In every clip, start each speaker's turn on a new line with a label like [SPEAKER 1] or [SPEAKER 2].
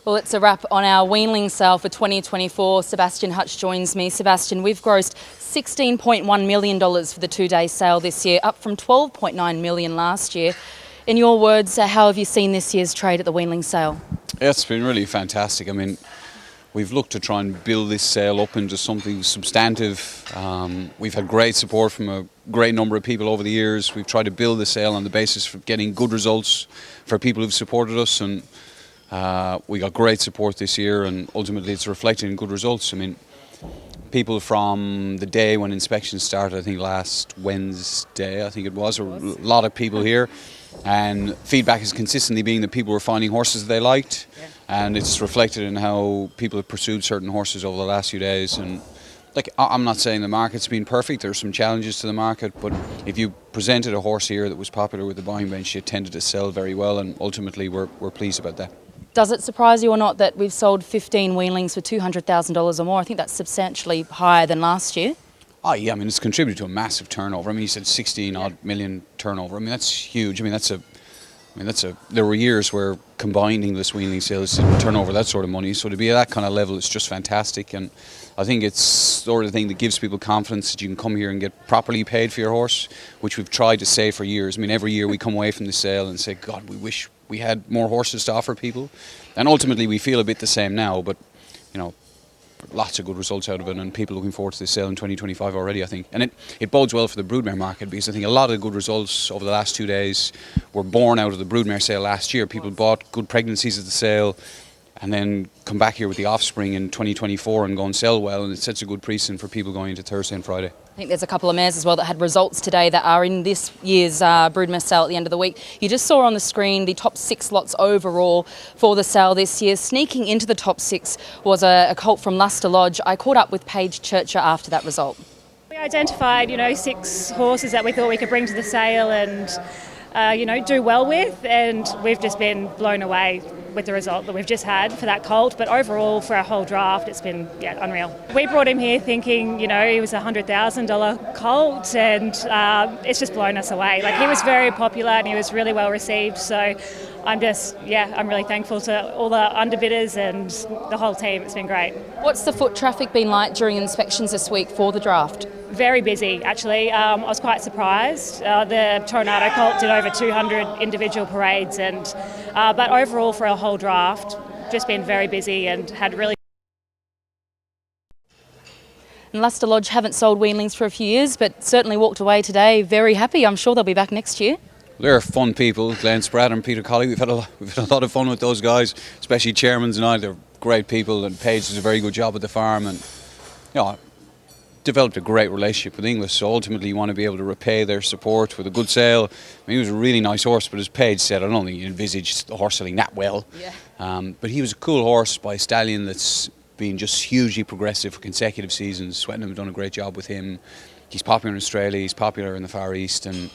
[SPEAKER 1] Well, it's a wrap on our Weanling sale for 2024. Sebastian Hutch joins me. Sebastian, we've grossed $16.1 million for the two-day sale this year, up from $12.9 million last year. In your words, how have you seen this year's trade at the Weanling sale?
[SPEAKER 2] Yeah, it's been really fantastic. I mean, we've looked to try and build this sale up into something substantive. We've had great support from a great number of people over the years. We've tried to build the sale on the basis of getting good results for people who've supported us, and we got great support this year, and ultimately it's reflected in good results. I mean, people from the day when inspections started, I think last Wednesday, I think it was, a lot of people here, and feedback is consistently being that people were finding horses they liked, and it's reflected in how people have pursued certain horses over the last few days. And like, I'm not saying the market's been perfect, there's some challenges to the market, but if you presented a horse here that was popular with the buying bench, it tended to sell very well, and ultimately we're pleased about that.
[SPEAKER 1] Does it surprise you or not that we've sold 15 Weanlings for $200,000 or more? I think that's substantially higher than last year.
[SPEAKER 2] Oh yeah, I mean, it's contributed to a massive turnover. I mean, you said 16 odd million turnover. I mean, that's huge. There were years where combined Inglis Weanling sales didn't turn over that sort of money. So to be at that kind of level, it's just fantastic. And I think it's sort of the thing that gives people confidence that you can come here and get properly paid for your horse, which we've tried to say for years. I mean, every year we come away from the sale and say, God, we wish we had more horses to offer people. And ultimately we feel a bit the same now, but you know, lots of good results out of it, and people looking forward to this sale in 2025 already, I think. And it bodes well for the broodmare market, because I think a lot of good results over the last 2 days were born out of the broodmare sale last year. People bought good pregnancies at the sale and then come back here with the offspring in 2024 and go and sell well, and it sets a good precedent for people going into Thursday and Friday.
[SPEAKER 1] I think there's a couple of mares as well that had results today that are in this year's broodmare sale at the end of the week. You just saw on the screen the top 6 lots overall for the sale this year. Sneaking into the top 6 was a colt from Rathmore Lodge. I caught up with Paige Churcher after that result.
[SPEAKER 3] We identified, 6 horses that we thought we could bring to the sale and, do well with, and we've just been blown away with the result that we've just had for that colt. But overall, for our whole draft, it's been unreal. We brought him here thinking, he was a $100,000 colt, and it's just blown us away. Like, he was very popular and he was really well received. So I'm really thankful to all the underbidders and the whole team. It's been great.
[SPEAKER 1] What's the foot traffic been like during inspections this week for the draft?
[SPEAKER 3] Very busy, actually. I was quite surprised. The Tornado colt did over 200 individual parades, but overall for our whole draft, just been very busy and had really.
[SPEAKER 1] And Rathmore Lodge haven't sold Weanlings for a few years, but certainly walked away today very happy. I'm sure they'll be back next year.
[SPEAKER 2] They're fun people, Glenn Spratt and Peter Colley. We've had a lot of fun with those guys, especially Chairman's and I. They're great people, and Paige does a very good job at the farm, and developed a great relationship with Inglis. So ultimately you want to be able to repay their support with a good sale. I mean, he was a really nice horse, but as Paige said, I don't think he envisaged the horse selling that well. Yeah. But he was a cool horse by a stallion that's been just hugely progressive for consecutive seasons. Swettenham have done a great job with him. He's popular in Australia, he's popular in the Far East, and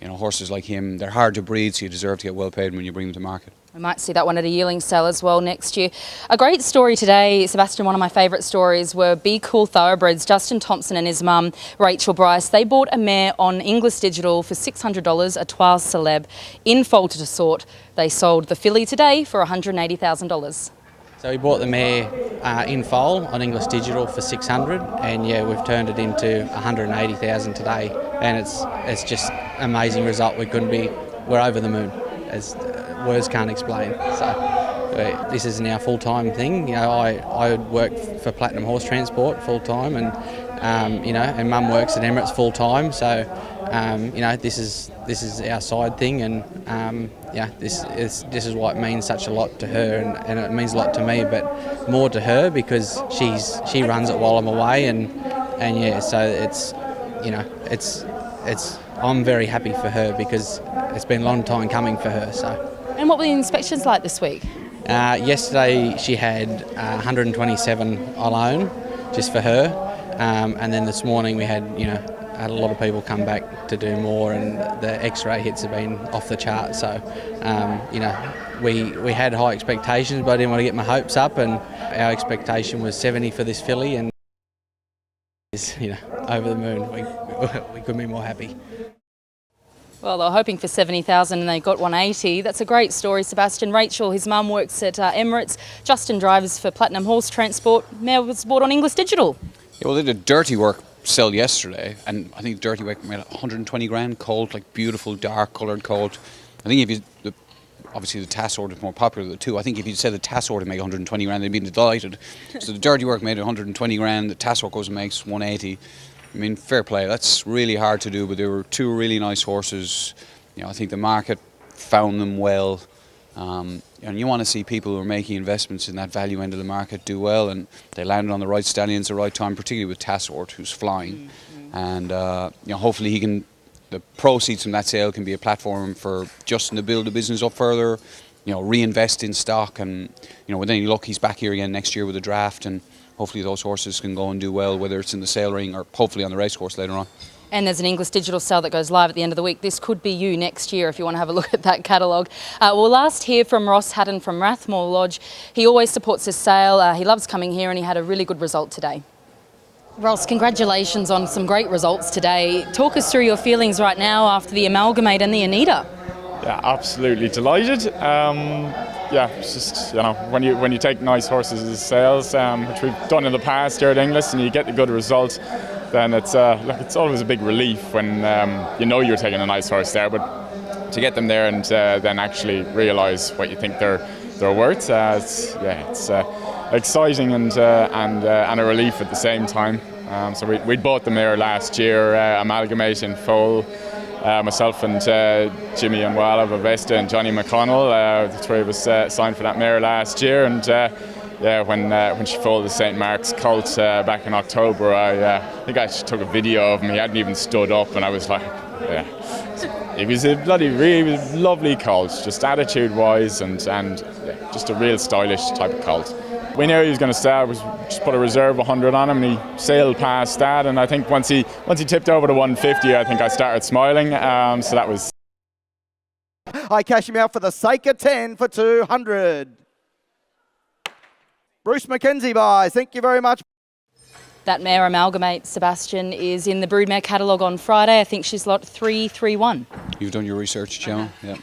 [SPEAKER 2] horses like him, they're hard to breed, so you deserve to get well paid when you bring them to market.
[SPEAKER 1] We might see that one at a yearling sale as well next year. A great story today, Sebastian, one of my favourite stories were Be Cool Thoroughbreds. Justin Thompson and his mum, Rachel Bryce, they bought a mare on Inglis Digital for $600, a Trois Celeb, in foal to sort. They sold the filly today for $180,000.
[SPEAKER 4] So we bought the mare in foal on Inglis Digital for $600, and we've turned it into $180,000 today, and it's just an amazing result. We're over the moon, as words can't explain. So this isn't our full-time thing. I work for Platinum Horse Transport full-time, and and Mum works at Emirates full-time. So this is our side thing, and this is why it means such a lot to her, and it means a lot to me, but more to her because she runs it while I'm away, so I'm very happy for her because it's been a long time coming for her. So.
[SPEAKER 1] And what were the inspections like this week?
[SPEAKER 4] Yesterday she had 127 alone, just for her, and then this morning we had had a lot of people come back to do more, and the X-ray hits have been off the chart. So, we had high expectations, but I didn't want to get my hopes up, and our expectation was 70 for this filly, and over the moon. We couldn't be more happy.
[SPEAKER 1] Well, they were hoping for 70,000 and they got 180. That's a great story, Sebastian. Rachel, his mum, works at Emirates. Justin drives for Platinum Horse Transport. Mare was bought on Inglis Digital.
[SPEAKER 2] Yeah, well, they did a dirty work sell yesterday, and I think dirty work made 120 grand colt, like beautiful dark coloured colt. I think if you, obviously the TAS order is more popular of the two. I think if you said the TAS order made 120 grand, they'd be delighted. So the dirty work made 120 grand, the TAS work goes and makes 180. I mean, fair play. That's really hard to do, but they were two really nice horses. You know, I think the market found them well. And you want to see people who are making investments in that value end of the market do well, and they landed on the right stallions at the right time, particularly with Tassort, who's flying. And you know, hopefully the proceeds from that sale can be a platform for Justin to build the business up further, you know, reinvest in stock, and you know, with any luck, he's back here again next year with a draft, and hopefully those horses can go and do well, whether it's in the sale ring or hopefully on the racecourse later on.
[SPEAKER 1] And there's an Inglis Digital sale that goes live at the end of the week. This could be you next year if you want to have a look at that catalogue. We'll last hear from Ross Haddon from Rathmore Lodge. He always supports this sale. He loves coming here and he had a really good result today. Ross, congratulations on some great results today. Talk us through your feelings right now after the Amalgamate and the Anita.
[SPEAKER 5] Yeah, absolutely delighted. Yeah, it's just, you know, when you take nice horses as sales, which we've done in the past here at Inglis, and you get a good result, then it's it's always a big relief when you know you're taking a nice horse there, but to get them there and then actually realise what you think they're worth, it's exciting and a relief at the same time. So we'd bought them there last year, Amalgamate in full. Myself and Jimmy and Walla Vesta and Johnny McConnell, the three of us signed for that mare last year, and yeah, when she foaled the St. Mark's colt back in October, I think I took a video of him. He hadn't even stood up, and I was like, yeah, he was a really lovely colt, just attitude-wise, and yeah, just a real stylish type of colt. We knew he was going to start. We just put a reserve 100 on him, and he sailed past that. And I think once he tipped over to 150, I think I started smiling. So that was.
[SPEAKER 6] I cash him out for the sake of 10 for 200. Bruce McKenzie buys. Thank you very much.
[SPEAKER 1] That mare Amalgamate, Sebastian, is in the Broodmare catalogue on Friday. I think she's lot 331.
[SPEAKER 2] You've done your research, Jemma. Yeah.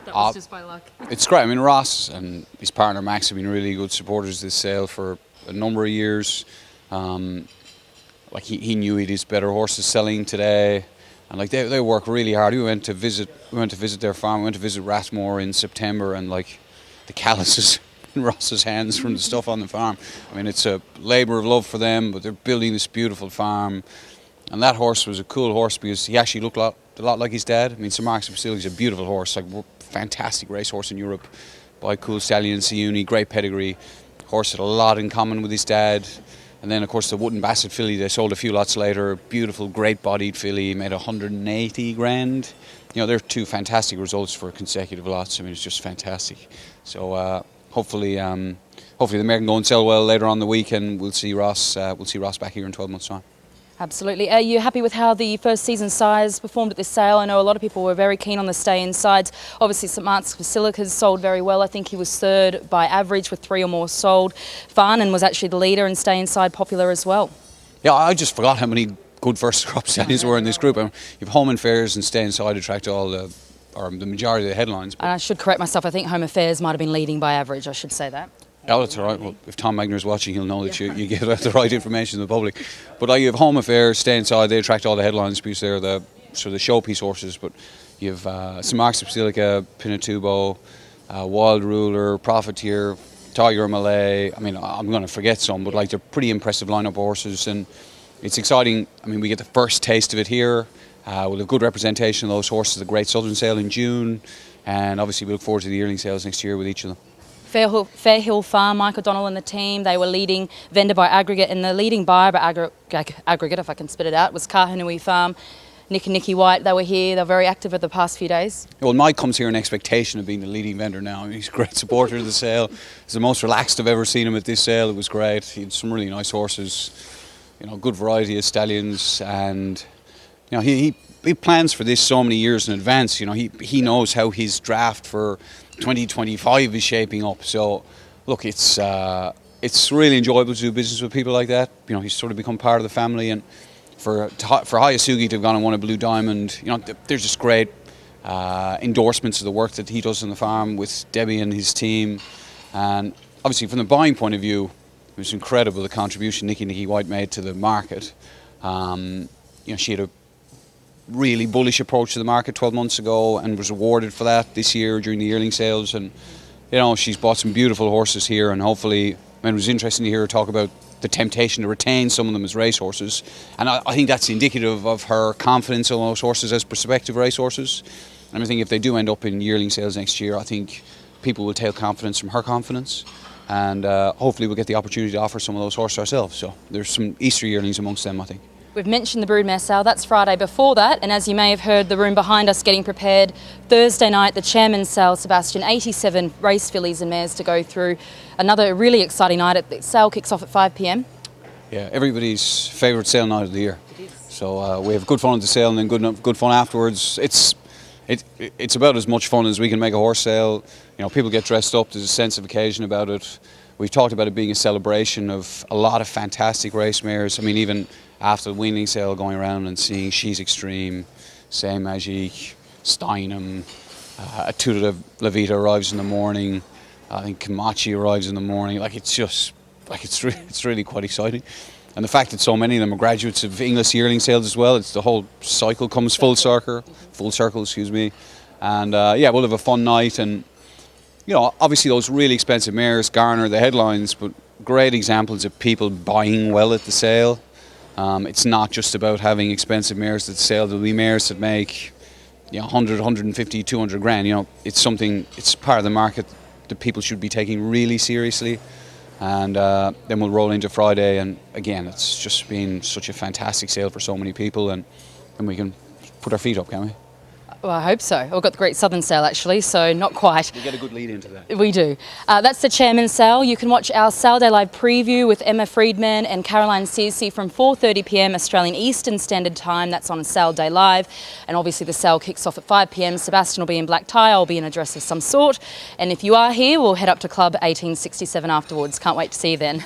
[SPEAKER 1] That was just by luck.
[SPEAKER 2] It's great. I mean, Ross and his partner Max have been really good supporters of this sale for a number of years. Like he knew he'd his better horses selling today, and like they work really hard. We went to visit their farm. We went to visit Rathmore in September, and like the calluses in Ross's hands from the stuff on the farm. I mean, it's a labour of love for them, but they're building this beautiful farm. And that horse was a cool horse because he actually looked a lot like his dad. I mean, Sir Mark's Basilica is a beautiful horse, like fantastic racehorse in Europe by Cool Stallion Siuni, great pedigree. Horse had a lot in common with his dad. And then, of course, the Wooden Basset filly they sold a few lots later. Beautiful, great-bodied filly, made 180 grand. You know, they're two fantastic results for consecutive lots. I mean, it's just fantastic. So hopefully the mare can go and sell well later on the week, and we'll see Ross back here in 12 months' time.
[SPEAKER 1] Absolutely. Are you happy with how the first season size performed at this sale? I know a lot of people were very keen on the stay-in sides. Obviously, St Mark's Basilica's sold very well. I think he was third by average with 3 or more sold. Farnan was actually the leader and stay inside popular as well.
[SPEAKER 2] Yeah, I just forgot how many good first crop stallions were in this group. I mean, you've Home Affairs and Stay Inside attract all the majority of the headlines.
[SPEAKER 1] And I should correct myself. I think Home Affairs might have been leading by average. I should say that.
[SPEAKER 2] Oh, that's all right. Well, if Tom Magner's watching, he'll know that you give out the right information to the public. But you have Home Affairs, Stay Inside, they attract all the headlines because they're the showpiece horses. But you have St Mark's Basilica, Pinatubo, Wild Ruler, Profiteer, Tiger Malay. I mean, I'm going to forget some, but like they're pretty impressive lineup of horses, and it's exciting. I mean, we get the first taste of it here. We'll have good representation of those horses at the Great Southern Sale in June, and obviously we look forward to the yearling sales next year with each of them.
[SPEAKER 1] Fairhill Farm, Mike O'Donnell and the team, they were leading vendor by aggregate, and the leading buyer by aggregate, if I can spit it out, was Kahanui Farm. Nick and Nikki White, they were here, they were very active over the past few days.
[SPEAKER 2] Well, Mike comes here in expectation of being the leading vendor now. He's a great supporter of the sale. He's the most relaxed I've ever seen him at this sale. It was great. He had some really nice horses, you know, good variety of stallions, and you know, he plans for this so many years in advance. You know, he knows how his draft for 2025 is shaping up. So, look, it's really enjoyable to do business with people like that. You know, he's sort of become part of the family, and for Hayasugi to have gone and won a Blue Diamond, you know, they're just great endorsements of the work that he does on the farm with Debbie and his team. And obviously from the buying point of view, it was incredible the contribution Nicky White made to the market. She had a really bullish approach to the market 12 months ago and was rewarded for that this year during the yearling sales. And she's bought some beautiful horses here, and hopefully, it was interesting to hear her talk about the temptation to retain some of them as racehorses. And I think that's indicative of her confidence in those horses as prospective racehorses. And I think if they do end up in yearling sales next year, I think people will take confidence from her confidence. And hopefully we'll get the opportunity to offer some of those horses ourselves. So there's some Easter yearlings amongst them, I think.
[SPEAKER 1] We've mentioned the broodmare sale, that's Friday before that, and as you may have heard, the room behind us getting prepared. Thursday night, the chairman's sale, Sebastian, 87 race fillies and mares to go through. Another really exciting night. The sale kicks off at 5 p.m.
[SPEAKER 2] Yeah, everybody's favourite sale night of the year. It is. So we have good fun at the sale and then good fun afterwards. It's about as much fun as we can make a horse sale. People get dressed up, there's a sense of occasion about it. We've talked about it being a celebration of a lot of fantastic race mares. I mean, even after the Weanling sale, going around and seeing She's Extreme, Say Magique, Steinem, Tuta La Vita arrives in the morning. I think Kamachi arrives in the morning. It's really quite exciting. And the fact that so many of them are graduates of Inglis yearling sales as well, it's the whole cycle comes full circle, And we'll have a fun night. And obviously those really expensive mares garner the headlines, but great examples of people buying well at the sale. It's not just about having expensive mares at the sale. There'll be mares that make 100, 150, 200 grand. It's part of the market that people should be taking really seriously. And then we'll roll into Friday, and again, it's just been such a fantastic sale for so many people, and we can put our feet up, can we?
[SPEAKER 1] Well, I hope so. We've got the Great Southern Sale actually, so not quite.
[SPEAKER 2] We get a good lead into that.
[SPEAKER 1] We do. That's the chairman's sale. You can watch our Sale Day Live preview with Emma Friedman and Caroline Searcy from 4:30 p.m. Australian Eastern Standard Time. That's on Sale Day Live. And obviously the sale kicks off at 5 p.m. Sebastian will be in black tie. I'll be in a dress of some sort. And if you are here, we'll head up to Club 1867 afterwards. Can't wait to see you then.